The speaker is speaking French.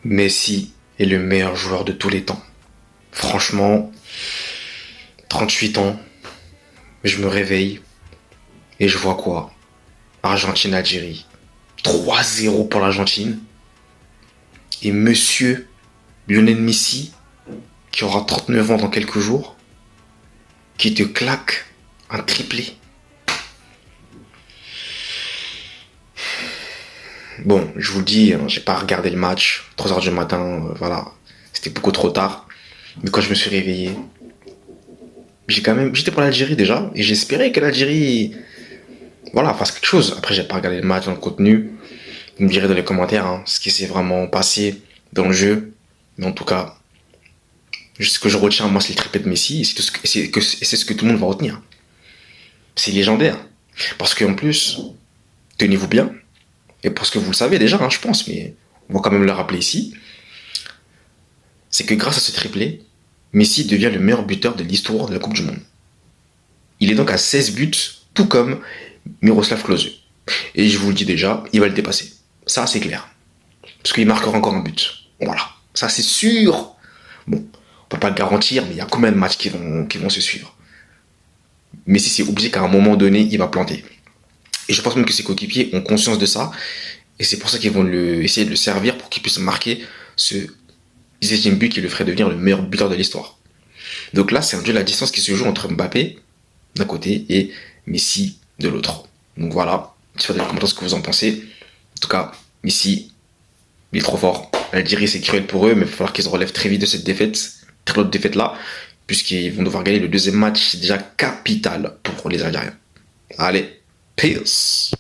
Messi est le meilleur joueur de tous les temps. Franchement, 38 ans, je me réveille et je vois quoi? Argentine-Algérie. 3-0 pour l'Argentine. Et monsieur Lionel Messi, qui aura 39 ans dans quelques jours, qui te claque un triplé. Bon, je vous le dis, hein, j'ai pas regardé le match. 3 heures du matin, voilà. C'était beaucoup trop tard. Mais quand je me suis réveillé, j'étais pour l'Algérie déjà. Et j'espérais que l'Algérie, voilà, fasse quelque chose. Après, j'ai pas regardé le match dans le contenu. Vous me direz dans les commentaires hein, ce qui s'est vraiment passé dans le jeu. Mais en tout cas, ce que je retiens, moi, c'est le triplé de Messi. Et c'est ce que tout le monde va retenir. C'est légendaire. Parce qu'en plus, tenez-vous bien. Et parce que vous le savez déjà, hein, je pense, mais on va quand même le rappeler ici. C'est que grâce à ce triplé, Messi devient le meilleur buteur de l'histoire de la Coupe du Monde. Il est donc à 16 buts, tout comme Miroslav Klose. Et je vous le dis déjà, il va le dépasser. Ça, c'est clair. Parce qu'il marquera encore un but. Voilà. Ça, c'est sûr. Bon, on peut pas le garantir, mais il y a combien de matchs qui vont se suivre. Messi, c'est obligé qu'à un moment donné, il va planter. Et je pense même que ses coéquipiers ont conscience de ça. Et c'est pour ça qu'ils vont essayer de le servir pour qu'il puisse marquer ce 17e but qui le ferait devenir le meilleur buteur de l'histoire. Donc là, c'est un duel à distance qui se joue entre Mbappé d'un côté et Messi de l'autre. Donc voilà, dites-moi dans les commentaires ce que vous en pensez. En tout cas, Messi, il est trop fort. L'Algérie, c'est cruel pour eux, mais il va falloir qu'ils se relèvent très vite de cette défaite, très lourde défaite là, puisqu'ils vont devoir gagner le deuxième match. C'est déjà capital pour les Algériens. Allez, peace.